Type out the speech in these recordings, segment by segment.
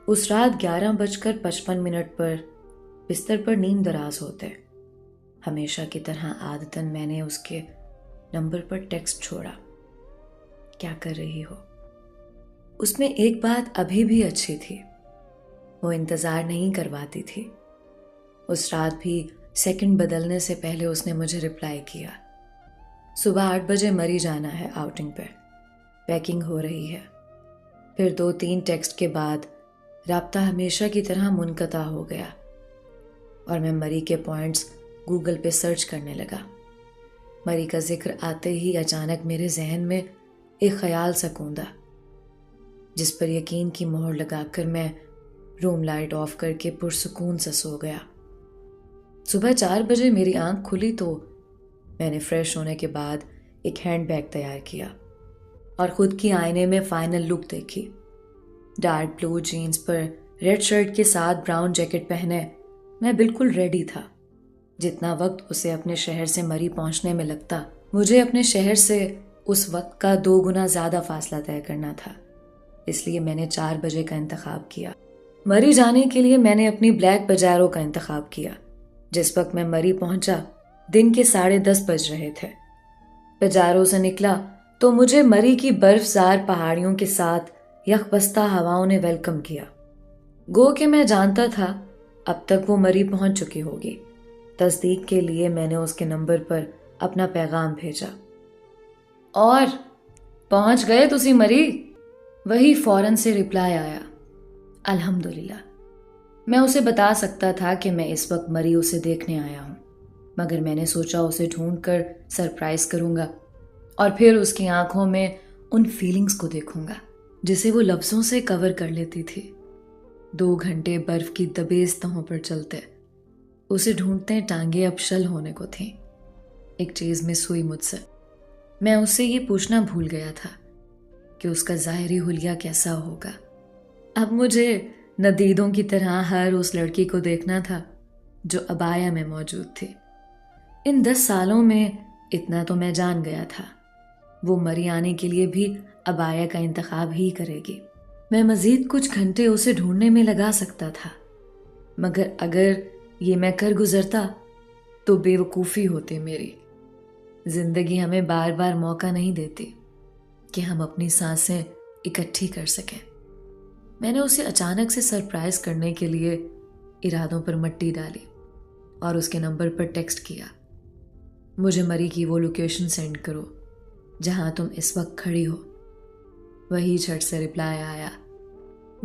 उस रात 11:55 पर बिस्तर पर नींद दराज होते हमेशा की तरह आदतन मैंने उसके नंबर पर टेक्स्ट छोड़ा, क्या कर रही हो। उसमें एक बात अभी भी अच्छी थी, वो इंतज़ार नहीं करवाती थी। उस रात भी सेकंड बदलने से पहले उसने मुझे रिप्लाई किया, सुबह 8 बजे मरी जाना है आउटिंग पे, पैकिंग हो रही है। फिर 2-3 टेक्स्ट के बाद राब्ता हमेशा की तरह मुनक़ता हो गया और मैं मरी के पॉइंट्स गूगल पे सर्च करने लगा। मरी का जिक्र आते ही अचानक मेरे जहन में एक ख्याल सा कूंदा, जिस पर यकीन की मोहर लगाकर मैं रूम लाइट ऑफ करके पुरसुकून से सो गया। सुबह 4 बजे मेरी आंख खुली तो मैंने फ्रेश होने के बाद एक हैंडबैग तैयार किया और खुद की आईने में फाइनल लुक देखी। डार्क ब्लू जीन्स पर रेड शर्ट के साथ ब्राउन जैकेट पहने मैं बिल्कुल रेडी था। जितना वक्त उसे अपने शहर से मरी पहुंचने में लगता, मुझे अपने शहर से उस वक्त का 2 गुना ज़्यादा फासला तय करना था। इसलिए मैंने 4 बजे का इंतखाब किया। मरी जाने के लिए मैंने अपनी ब्लैक पजारो का इंतखाब किया। जिस वक्त मैं मरी पहुंचा दिन के 10:30 बज रहे थे। पजारो से निकला तो मुझे मरी की बर्फज़ार पहाड़ियों के साथ यखबस्ता हवाओं ने वेलकम किया। गो के मैं जानता था अब तक वो मरी पहुंच चुकी होगी। तस्दीक के लिए मैंने उसके नंबर पर अपना पैगाम भेजा, और पहुंच गए तुसी मरी? वही फौरन से रिप्लाई आया, अल्हम्दुलिल्लाह। मैं उसे बता सकता था कि मैं इस वक्त मरी उसे देखने आया हूं, मगर मैंने सोचा उसे ढूंढकर सरप्राइज करूंगा और फिर उसकी आंखों में उन फीलिंग्स को देखूंगा जिसे वो लफ्जों से कवर कर लेती थी। 2 घंटे बर्फ की दबेज तहों पर चलते उसे ढूंढते टांगे अब शल होने को थी। एक चीज मिस हुई मुझसे। मैं उससे ये पूछना भूल गया था कि उसका ज़ाहिरी हुलिया कैसा होगा। अब मुझे नदीदों की तरह हर उस लड़की को देखना था जो अबाया में मौजूद थी। इन 10 सालों में इतना तो मैं जान गया था, वो मरी आने के लिए भी अबाया का इंतखाब ही करेगी। मैं मजीद कुछ घंटे उसे ढूंढने में लगा सकता था, मगर अगर ये मैं कर गुजरता तो बेवकूफ़ी होती मेरी। जिंदगी हमें बार बार मौका नहीं देती कि हम अपनी सांसें इकट्ठी कर सकें। मैंने उसे अचानक से सरप्राइज करने के लिए इरादों पर मट्टी डाली और उसके नंबर पर टेक्स्ट किया, मुझे मरी की वो लोकेशन सेंड करो जहां तुम इस वक्त खड़ी हो। वही झट से रिप्लाई आया,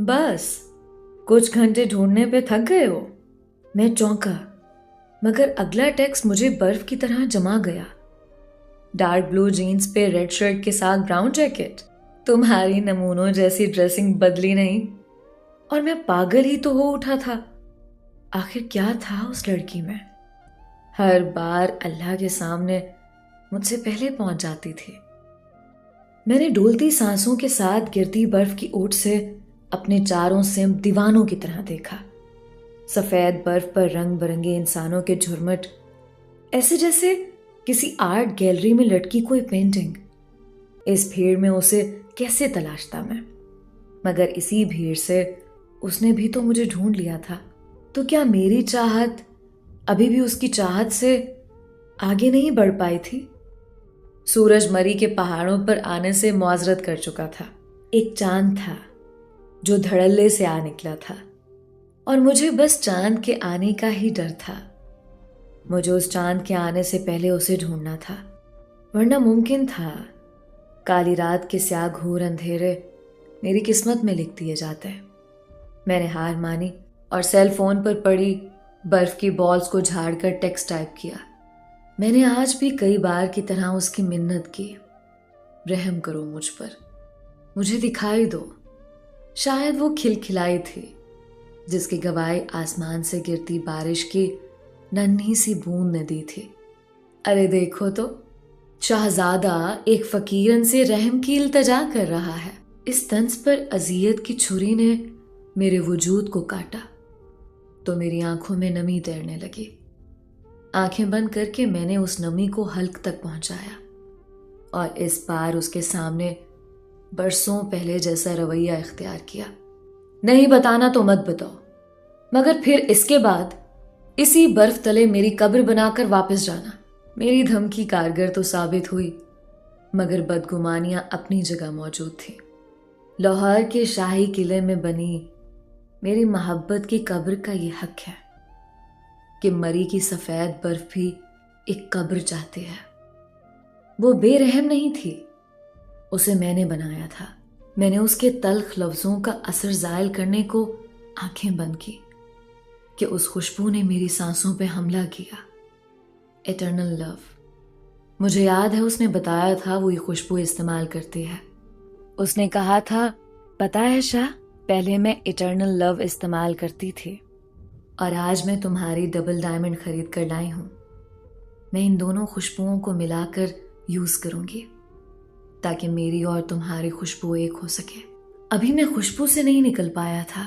बस कुछ घंटे ढूंढने पे थक गए हो? मैं चौंका, मगर अगला टेक्स्ट मुझे बर्फ की तरह जमा गया। डार्क ब्लू जीन्स पे रेड शर्ट के साथ ब्राउन जैकेट, तुम्हारी नमूनों जैसी ड्रेसिंग बदली नहीं। और मैं पागल ही तो हो उठा था। आखिर क्या था उस लड़की में? हर बार अल्लाह के सामने मुझसे पहले पहुंच जाती थी। मैंने डोलती सांसों के साथ गिरती बर्फ की ओट से अपने चारों सिम दीवानों की तरह देखा। सफेद बर्फ पर रंग बिरंगे इंसानों के झुरमुट, ऐसे जैसे किसी आर्ट गैलरी में लटकी कोई पेंटिंग। इस भीड़ में उसे कैसे तलाशता मैं? मगर इसी भीड़ से उसने भी तो मुझे ढूंढ लिया था। तो क्या मेरी चाहत अभी भी उसकी चाहत से आगे नहीं बढ़ पाई थी? सूरज मरी के पहाड़ों पर आने से मुआजरत कर चुका था। एक चांद था जो धड़ल्ले से आ निकला था और मुझे बस चांद के आने का ही डर था। मुझे उस चांद के आने से पहले उसे ढूंढना था, वरना मुमकिन था काली रात के स्याह घोर अंधेरे मेरी किस्मत में लिख दिए जाते। मैंने हार मानी और सेल फोन पर पड़ी बर्फ की बॉल्स को झाड़कर टेक्स्ट टाइप किया। मैंने आज भी कई बार की तरह उसकी मिन्नत की, रहम करो मुझ पर, मुझे दिखाई दो। शायद वो खिलखिलाई थी जिसकी गवाही आसमान से गिरती बारिश की नन्ही सी बूंद ने दी थी। अरे देखो तो, शाहजादा एक फकीरन से रहम की इल्तजा कर रहा है। इस तंज पर अजियत की छुरी ने मेरे वजूद को काटा तो मेरी आंखों में नमी तैरने लगी। आंखें बंद करके मैंने उस नमी को हल्क तक पहुंचाया और इस बार उसके सामने बरसों पहले जैसा रवैया इख्तियार किया। नहीं बताना तो मत बताओ, मगर फिर इसके बाद इसी बर्फ तले मेरी कब्र बनाकर वापस जाना। मेरी धमकी कारगर तो साबित हुई, मगर बदगुमानियां अपनी जगह मौजूद थी। लाहौर के शाही किले में बनी मेरी मोहब्बत की कब्र का ये हक है कि मरी की सफेद बर्फ भी एक कब्र चाहती है। वो बेरहम नहीं थी, उसे मैंने बनाया था। मैंने उसके तल्ख लफ्जों का असर जायल करने को आंखें बंद की कि उस खुशबू ने मेरी सांसों पे हमला किया। Eternal love. मुझे याद है उसने बताया था वो ये खुशबू इस्तेमाल करती है। उसने कहा था, पता है शाह, पहले मैं इटर्नल लव इस्तेमाल करती थी और आज मैं तुम्हारी डबल डायमंड खरीद कर लाई हूं। मैं इन दोनों खुशबुओं को मिलाकर यूज करूंगी ताकि मेरी और तुम्हारी खुशबू एक हो सके। अभी मैं खुशबू से नहीं निकल पाया था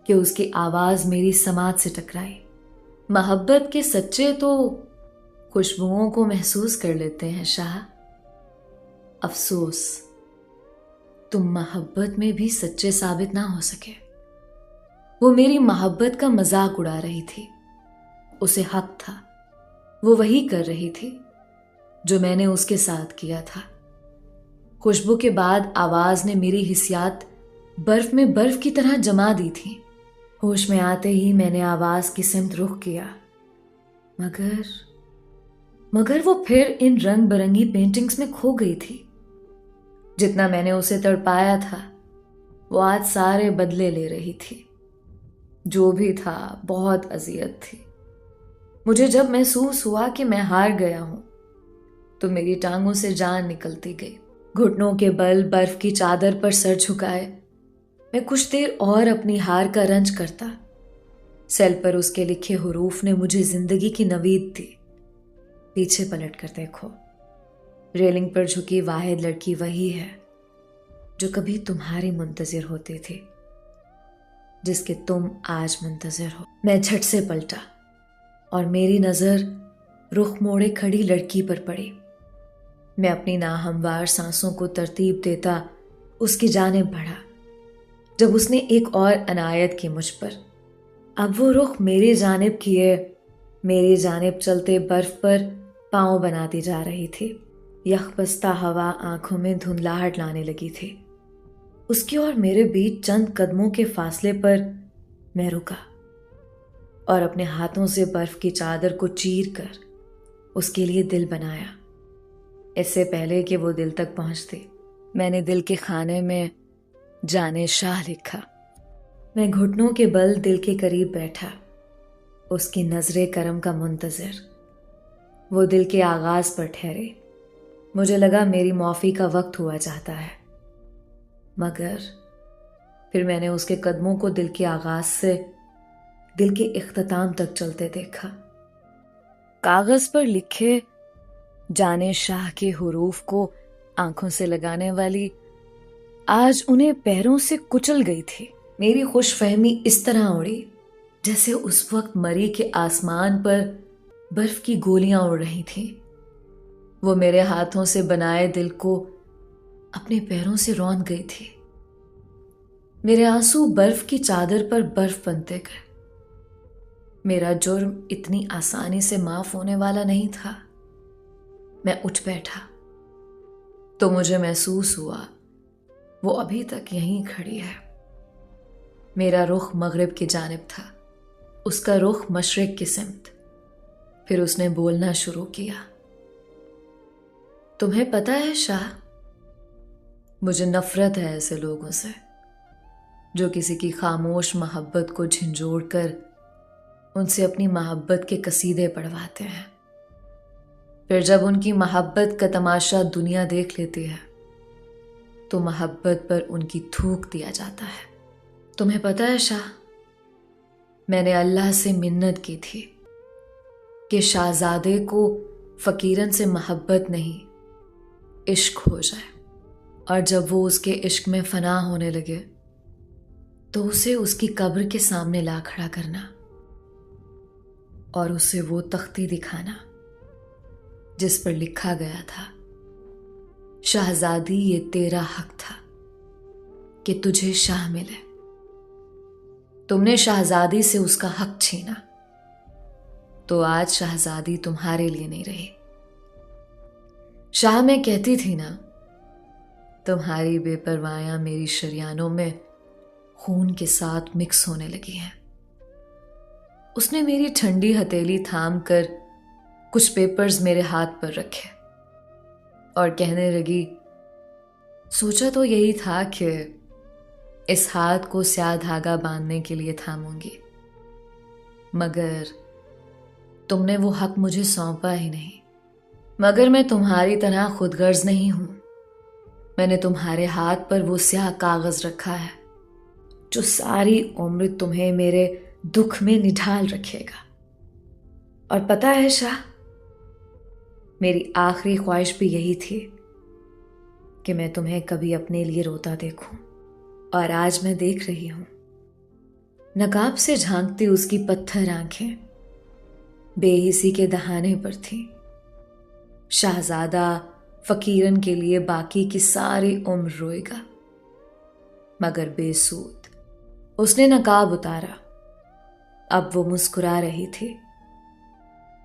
कि उसकी आवाज मेरी समाज से टकराई। मोहब्बत के सच्चे तो खुशबुओं को महसूस कर लेते हैं शाह। अफसोस तुम मोहब्बत में भी सच्चे साबित ना हो सके। वो मेरी मोहब्बत का मजाक उड़ा रही थी। उसे हक था, वो वही कर रही थी जो मैंने उसके साथ किया था। खुशबू के बाद आवाज ने मेरी हिस्सियात बर्फ में बर्फ की तरह जमा दी थी। होश में आते ही मैंने आवाज की सिमत रुख किया, मगर वो फिर इन रंग बिरंगी पेंटिंग्स में खो गई थी। जितना मैंने उसे तड़पाया था वो आज सारे बदले ले रही थी। जो भी था बहुत अजियत थी। मुझे जब महसूस हुआ कि मैं हार गया हूं तो मेरी टांगों से जान निकलती गई। घुटनों के बल बर्फ की चादर पर सर झुकाए मैं कुछ देर और अपनी हार का रंज करता। सेल पर उसके लिखे हुरूफ ने मुझे जिंदगी की नवीद दी। पीछे पलट कर देखो, रेलिंग पर झुकी वाहिद लड़की वही है जो कभी तुम्हारी मुंतजिर होती थी, जिसके तुम आज मुंतजिर हो। मैं झट से पलटा और मेरी नजर रुख मोड़े खड़ी लड़की पर पड़ी। मैं अपनी नाहमवार सांसों को तरतीब देता उसकी जानिब बढ़ा जब उसने एक और अनायत की मुझ पर। अब वो रुख मेरी जानिब किए मेरी जानिब चलते बर्फ पर पांव बनाती जा रही थी। यखबस्ता हवा आंखों में धुंधलाहट लाने लगी थी। उसके और मेरे बीच चंद कदमों के फासले पर मैं रुका और अपने हाथों से बर्फ की चादर को चीर कर उसके लिए दिल बनाया। इससे पहले कि वो दिल तक पहुंचती, मैंने दिल के खाने में जाने शाह लिखा। मैं घुटनों के बल दिल के करीब बैठा, उसकी नजरे करम का मुंतजिर। वो दिल के आगाज पर ठहरे। मुझे लगा मेरी मौफी का वक्त हुआ चाहता है, मगर फिर मैंने उसके कदमों को दिल के आगाज से दिल के इख्तिताम तक चलते देखा। कागज पर लिखे जाने शाह के हुरूफ को आंखों से लगाने वाली आज उन्हें पैरों से कुचल गई थी। मेरी खुशफहमी इस तरह उड़ी जैसे उस वक्त मरी के आसमान पर बर्फ की गोलियां उड़ रही थीं। वो मेरे हाथों से बनाए दिल को अपने पैरों से रौंद गई थी। मेरे आंसू बर्फ की चादर पर बर्फ बनते गए। मेरा जुर्म इतनी आसानी से माफ होने वाला नहीं था। मैं उठ बैठा तो मुझे महसूस हुआ वो अभी तक यहीं खड़ी है। मेरा रुख मगरिब की जानिब था, उसका रुख मशरिक की सिमत। फिर उसने बोलना शुरू किया, तुम्हें पता है शाह, मुझे नफरत है ऐसे लोगों से जो किसी की खामोश मोहब्बत को झंझोड़ कर उनसे अपनी मोहब्बत के कसीदे पढ़वाते हैं। फिर जब उनकी मोहब्बत का तमाशा दुनिया देख लेती है तो मोहब्बत पर उनकी थूक दिया जाता है। तुम्हें पता है शाह, मैंने अल्लाह से मिन्नत की थी कि शाहजादे को फकीरन से मोहब्बत नहीं इश्क हो जाए, और जब वो उसके इश्क में फना होने लगे तो उसे उसकी कब्र के सामने ला खड़ा करना और उसे वो तख्ती दिखाना जिस पर लिखा गया था, शाहजादी ये तेरा हक था कि तुझे शाह मिले। तुमने शहजादी से उसका हक छीना, तो आज शहजादी तुम्हारे लिए नहीं रही। शाह मैं कहती थी ना, तुम्हारी बेपरवाहियां मेरी शरियानों में खून के साथ मिक्स होने लगी हैं। उसने मेरी ठंडी हथेली थाम कर कुछ पेपर्स मेरे हाथ पर रखे और कहने लगी, सोचा तो यही था कि इस हाथ को स्याह धागा बांधने के लिए थामूंगी, मगर तुमने वो हक मुझे सौंपा ही नहीं। मगर मैं तुम्हारी तरह खुदगर्ज नहीं हूं। मैंने तुम्हारे हाथ पर वो स्याह कागज रखा है जो सारी उम्र तुम्हें मेरे दुख में निढाल रखेगा। और पता है शाह, मेरी आखिरी ख्वाहिश भी यही थी कि मैं तुम्हें कभी अपने लिए रोता देखूं, और आज मैं देख रही हूं। नकाब से झांकती उसकी पत्थर आंखें बेहिसी के दहाने पर थी। शहजादा फकीरन के लिए बाकी की सारी उम्र रोएगा, मगर बेसूद। उसने नकाब उतारा। अब वो मुस्कुरा रही थी।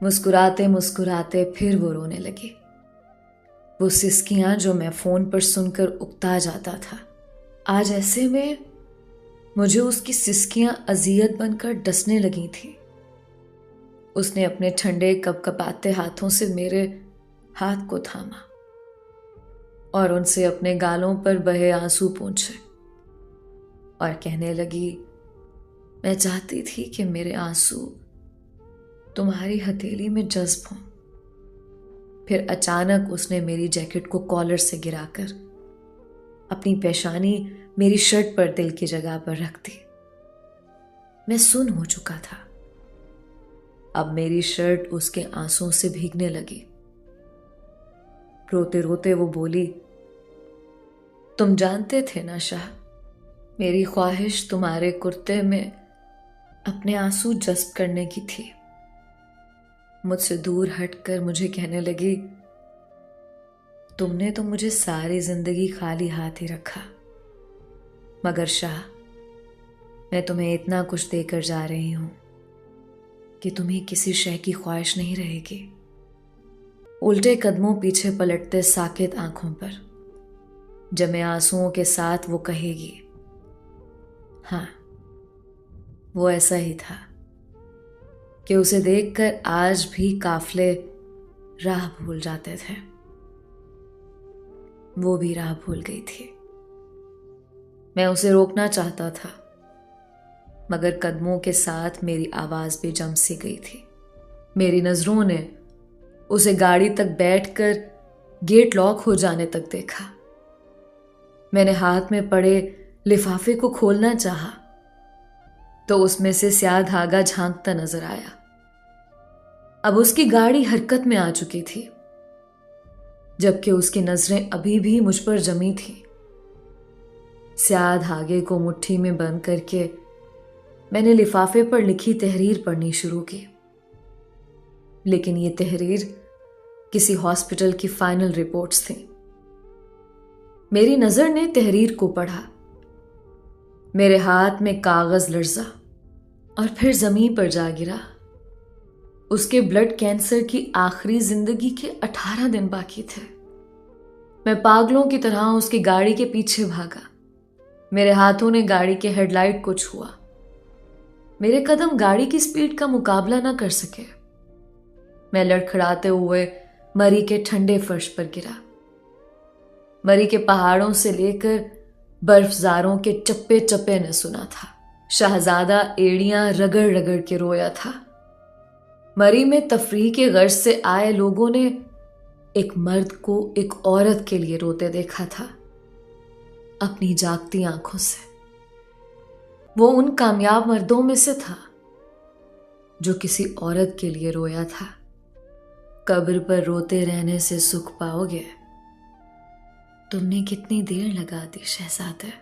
मुस्कुराते मुस्कुराते फिर वो रोने लगी। वो सिसकियां जो मैं फोन पर सुनकर उकता जाता था, आज ऐसे में मुझे उसकी सिसकियां अजियत बनकर डसने लगी थी। उसने अपने ठंडे कपकपाते हाथों से मेरे हाथ को थामा और उनसे अपने गालों पर बहे आंसू पोंछे और कहने लगी, मैं चाहती थी कि मेरे आंसू तुम्हारी हथेली में जज्ब हों। फिर अचानक उसने मेरी जैकेट को कॉलर से गिराकर अपनी पेशानी मेरी शर्ट पर दिल की जगह पर रख दी। मैं सुन्न हो चुका था। अब मेरी शर्ट उसके आंसुओं से भीगने लगी। रोते रोते वो बोली, तुम जानते थे ना शाह, मेरी ख्वाहिश तुम्हारे कुर्ते में अपने आंसू जज्ब करने की थी। मुझसे दूर हटकर मुझे कहने लगी, तुमने तो मुझे सारी जिंदगी खाली हाथ ही रखा, मगर शाह मैं तुम्हें इतना कुछ देकर जा रही हूं कि तुम्हें किसी शय की ख्वाहिश नहीं रहेगी। उल्टे कदमों पीछे पलटते साकित आंखों पर जमे आंसुओं के साथ वो कहेगी, हाँ वो ऐसा ही था कि उसे देखकर आज भी काफले राह भूल जाते थे। वो भी राह भूल गई थी। मैं उसे रोकना चाहता था, मगर कदमों के साथ मेरी आवाज भी जम सी गई थी। मेरी नजरों ने उसे गाड़ी तक बैठकर गेट लॉक हो जाने तक देखा। मैंने हाथ में पड़े लिफाफे को खोलना चाहा तो उसमें से स्याह धागा झांकता नजर आया। अब उसकी गाड़ी हरकत में आ चुकी थी, जबकि उसकी नजरें अभी भी मुझ पर जमी थी। स्याह धागे को मुट्ठी में बंद करके मैंने लिफाफे पर लिखी तहरीर पढ़नी शुरू की, लेकिन ये तहरीर किसी हॉस्पिटल की फाइनल रिपोर्ट्स थी। मेरी नजर ने तहरीर को पढ़ा। मेरे हाथ में कागज लर्जा और फिर जमीन पर जा गिरा। उसके ब्लड कैंसर की आखिरी जिंदगी के 18 दिन बाकी थे। मैं पागलों की तरह उसकी गाड़ी के पीछे भागा। मेरे हाथों ने गाड़ी के हेडलाइट को छुआ। मेरे कदम गाड़ी की स्पीड का मुकाबला न कर सके। मैं लड़खड़ाते हुए मरी के ठंडे फर्श पर गिरा। मरी के पहाड़ों से लेकर बर्फजारों के चप्पे चप्पे ने सुना था। शहजादा एड़ियां रगड़ रगड़ के रोया था। मरी में तफरीह के गर्ज से आए लोगों ने एक मर्द को एक औरत के लिए रोते देखा था, अपनी जागती आंखों से। वो उन कामयाब मर्दों में से था जो किसी औरत के लिए रोया था। कब्र पर रोते रहने से सुख पाओगे? तुमने कितनी देर लगा दी शहजादे।